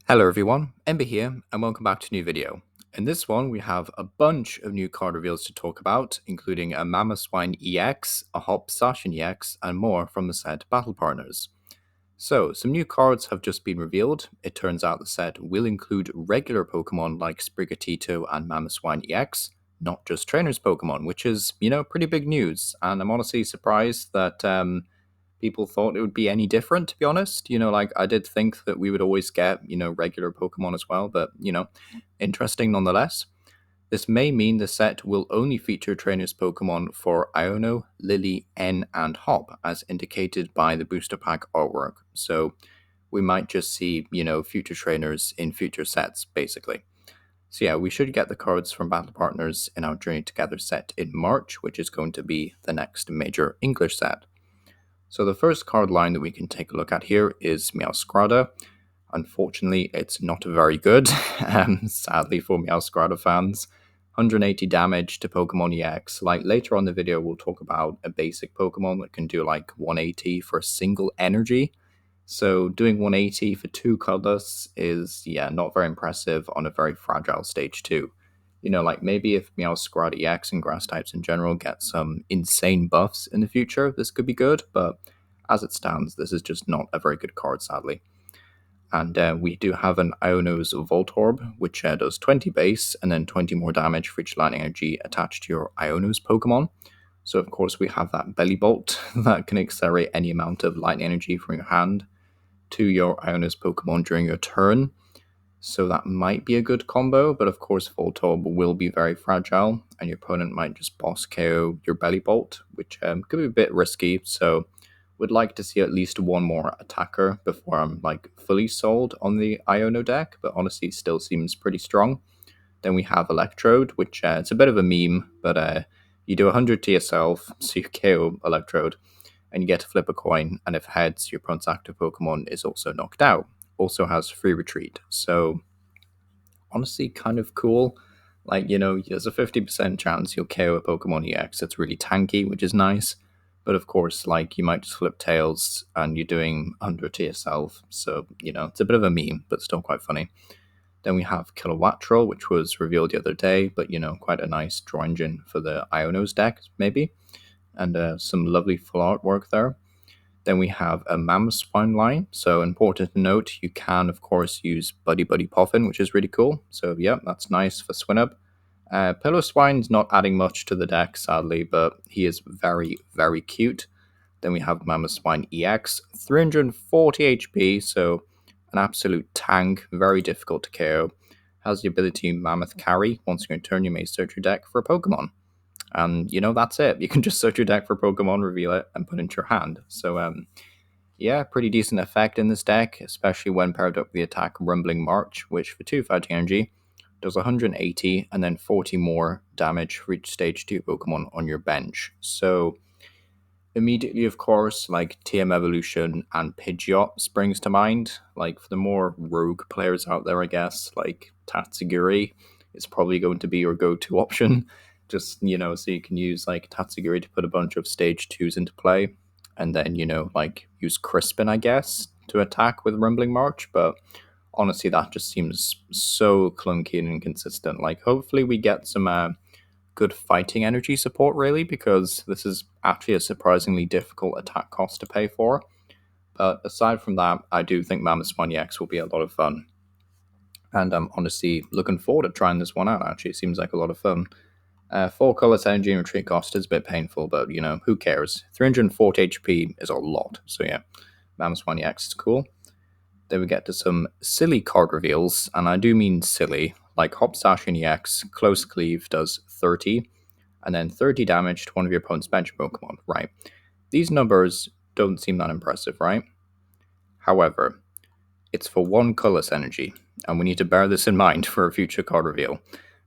Hello everyone, Ember here, and welcome back to a new video. In this one, we have a bunch of new card reveals to talk about, including a Mamoswine EX, a Hop Sashin EX, and more from the set Battle Partners. So, some new cards have just been revealed. It turns out the set will include regular Pokemon like Sprigatito and Mamoswine EX, not just trainers Pokemon, which is, pretty big news. And I'm honestly surprised that people thought it would be any different, to be honest. Like I did think that we would always get, regular Pokemon as well, but, interesting nonetheless. This may mean the set will only feature trainers Pokemon for Iono, Lily, N, and Hop, as indicated by the booster pack artwork. So we might just see, future trainers in future sets, basically. So yeah, we should get the cards from Battle Partners in our Journey Together set in March, which is going to be the next major English set. So the first card line that we can take a look at here is Meowscarada. Unfortunately, it's not very good, sadly for Meowscarada fans. 180 damage to Pokemon EX. Like later on in the video, we'll talk about a basic Pokemon that can do like 180 for a single energy. So doing 180 for two colors is, not very impressive on a very fragile stage 2. Like maybe if Meowscarada EX and grass types in general get some insane buffs in the future, this could be good, but as it stands, this is just not a very good card, sadly. And we do have an Iono's Voltorb, which does 20 base and then 20 more damage for each lightning energy attached to your Iono's Pokemon. So, of course, we have that Belly Bolt that can accelerate any amount of lightning energy from your hand to your Iono's Pokemon during your turn. So that might be a good combo, but of course Voltorb will be very fragile, and your opponent might just boss KO your Belly Bolt, which could be a bit risky. So would like to see at least one more attacker before I'm like fully sold on the Iono deck, but honestly still seems pretty strong. Then we have Electrode, which it's a bit of a meme, but you do 100 to yourself, so you KO Electrode, and you get to flip a coin, and if heads, your opponent's active Pokemon is also knocked out. Also has free retreat, so honestly kind of cool. Like, there's a 50% chance you'll KO a Pokemon EX that's really tanky, which is nice. But of course, like, you might just flip tails and you're doing 100 to yourself. So, it's a bit of a meme, but still quite funny. Then we have Kilowattrel, which was revealed the other day, but, quite a nice draw engine for the Iono's deck, maybe. And some lovely full artwork there. Then we have a Mamoswine line. So important to note, you can of course use Buddy Buddy Poffin, which is really cool. So yeah, that's nice for Swinub. Pillow not adding much to the deck, sadly, but he is very, very cute. Then we have Mamoswine EX, 340 HP, so an absolute tank, very difficult to KO. Has the ability Mammoth Carry. Once you're in turn, you may search your deck for a Pokemon. And that's it. You can just search your deck for Pokemon, reveal it, and put it into your hand. So yeah, pretty decent effect in this deck, especially when paired up with the attack Rumbling March, which for 2 fighting energy does 180 and then 40 more damage for each stage 2 Pokemon on your bench. So immediately, of course, like TM Evolution and Pidgeot springs to mind. Like for the more rogue players out there, I guess, like Tatsugiri is probably going to be your go-to option. Just, so you can use like Tatsugiri to put a bunch of stage 2s into play. And then, like use Crispin, I guess, to attack with Rumbling March. But honestly, that just seems so clunky and inconsistent. Like, hopefully we get some good fighting energy support, really, because this is actually a surprisingly difficult attack cost to pay for. But aside from that, I do think Mamoswine EX will be a lot of fun. And I'm honestly looking forward to trying this one out, actually. It seems like a lot of fun. 4 colors energy and retreat cost is a bit painful, but, who cares? 340 HP is a lot. So yeah, Mamoswine EX is cool. Then we get to some silly card reveals, and I do mean silly. Like Hop Sashin EX, Close Cleave does 30, and then 30 damage to one of your opponent's bench Pokemon, right? These numbers don't seem that impressive, right? However, it's for 1 colorless energy, and we need to bear this in mind for a future card reveal.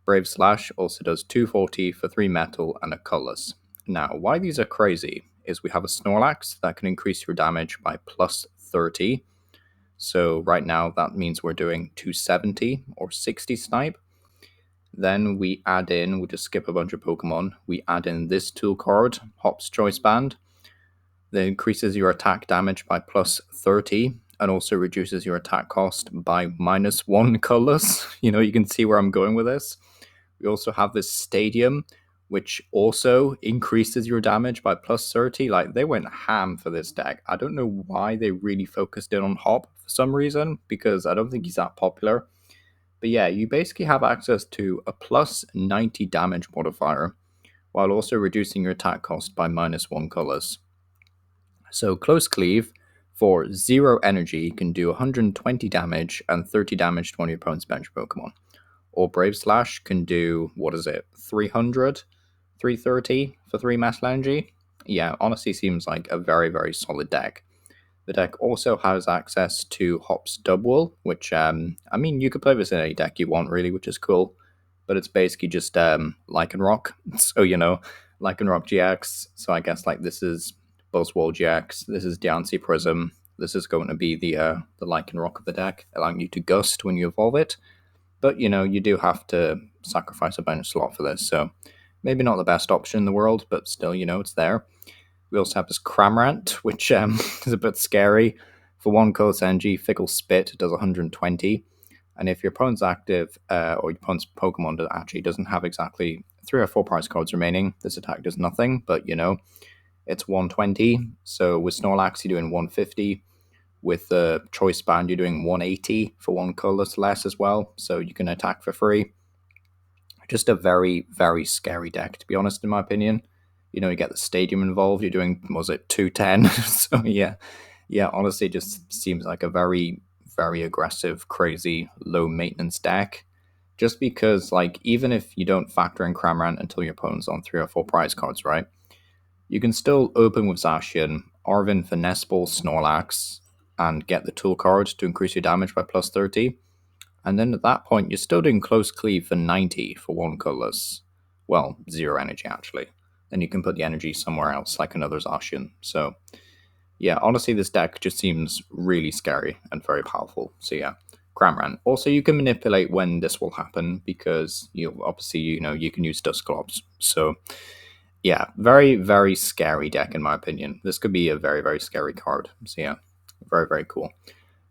Brave Slash also does 240 for 3 metal and a colorless. Now, why these are crazy is we have a Snorlax that can increase your damage by plus 30. So right now that means we're doing 270 or 60 snipe. Then we add in, we'll just skip a bunch of Pokemon, we add in this tool card, Hop's Choice Band, that increases your attack damage by plus 30, and also reduces your attack cost by -1 colorless. You can see where I'm going with this. We also have this Stadium, which also increases your damage by +30. Like, they went ham for this deck. I don't know why they really focused in on Hop for some reason, because I don't think he's that popular. But yeah, you basically have access to a +90 damage modifier, while also reducing your attack cost by -1 colors. So Close Cleave, for 0 energy, can do 120 damage and 30 damage to one of your opponent's bench Pokemon. Or Brave Slash can do, 300, 330 for 3 mass energy? Yeah, honestly seems like a very, very solid deck. The deck also has access to Hop's Double, which, you could play this in any deck you want, really, which is cool. But it's basically just Lycanroc. So, Lycanroc GX. So I guess, this is Buzzwole GX, this is Diancie Prism. This is going to be the Lycanroc of the deck, allowing you to Gust when you evolve it. But, you do have to sacrifice a bonus slot for this, so maybe not the best option in the world, but still, it's there. We also have this Cramorant, which is a bit scary. For 1 colorless energy, Fickle Spit does 120. And if your opponent's active, or your opponent's Pokemon that actually doesn't have exactly 3 or 4 prize cards remaining, this attack does nothing, but it's 120. So with Snorlax, you're doing 150. With the Choice Band, you're doing 180 for 1 colorless less as well, so you can attack for free. Just a very, very scary deck, to be honest, in my opinion. You get the Stadium involved, you're doing, 210? So yeah, honestly, it just seems like a very, very aggressive, crazy, low maintenance deck. Just because, even if you don't factor in Cramorant until your opponent's on 3 or 4 prize cards, right? You can still open with Zacian, Arven for Nestball, Snorlax, and get the tool card to increase your damage by +30. And then at that point, you're still doing Close Cleave for 90 for 1 colorless. Well, 0 energy, actually. Then you can put the energy somewhere else, like another Zacian. So, yeah, honestly, this deck just seems really scary and very powerful. So, yeah, Cramorant. Also, you can manipulate when this will happen, because obviously, you can use Dusclops. So, yeah, very, very scary deck, in my opinion. This could be a very, very scary card. So, yeah, very, very cool.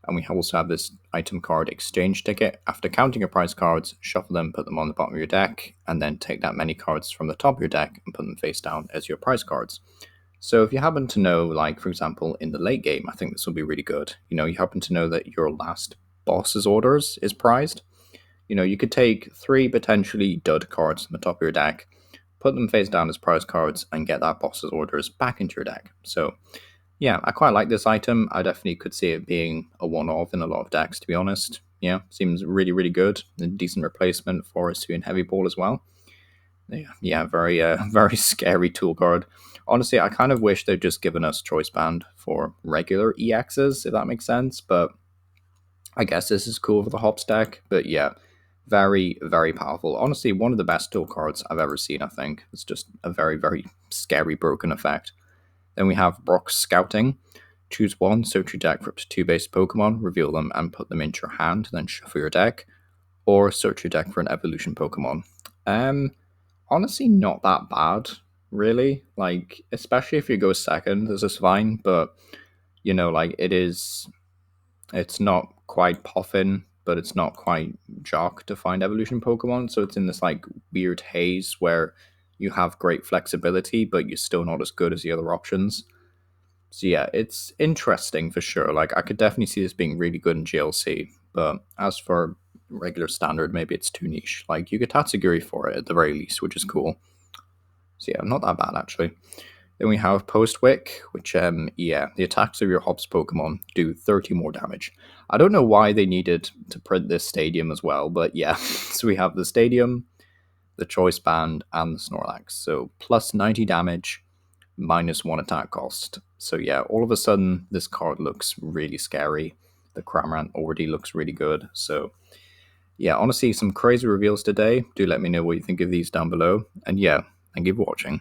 And we also have this item card exchange ticket. After counting your prize cards, shuffle them, put them on the bottom of your deck, and then take that many cards from the top of your deck and put them face down as your prize cards. So if you happen to know, for example, in the late game, I think this will be really good. You happen to know that your last boss's orders is prized. You could take 3 potentially dud cards from the top of your deck, put them face down as prize cards, and get that boss's orders back into your deck. So yeah, I quite like this item. I definitely could see it being a one-off in a lot of decks, to be honest. Yeah, seems really, really good. A decent replacement for Hisuian Heavy Ball as well. Yeah, very, very scary tool card. Honestly, I kind of wish they'd just given us Choice Band for regular EXs, if that makes sense. But I guess this is cool for the Hops deck. But yeah, very, very powerful. Honestly, one of the best tool cards I've ever seen, I think. It's just a very, very scary broken effect. Then we have Brock's Scouting. Choose 1, search your deck for up to 2 base Pokemon, reveal them and put them into your hand, then shuffle your deck. Or search your deck for an evolution Pokemon. Honestly, not that bad, really. Especially if you go second, this is fine, but, it's not quite Puffin, but it's not quite Jock to find evolution Pokemon, so it's in this, weird haze where you have great flexibility, but you're still not as good as the other options. So yeah, it's interesting for sure. I could definitely see this being really good in GLC, but as for regular standard, maybe it's too niche. You get Tatsugiri for it at the very least, which is cool. So yeah, not that bad actually. Then we have Postwick, which the attacks of your Hops Pokemon do 30 more damage. I don't know why they needed to print this Stadium as well, but yeah. So we have the Stadium, the Choice Band, and the Snorlax. So plus 90 damage, -1 attack cost. So yeah, all of a sudden this card looks really scary. The Cramorant already looks really good. So yeah, honestly, some crazy reveals today. Do let me know what you think of these down below. And yeah, thank you for watching.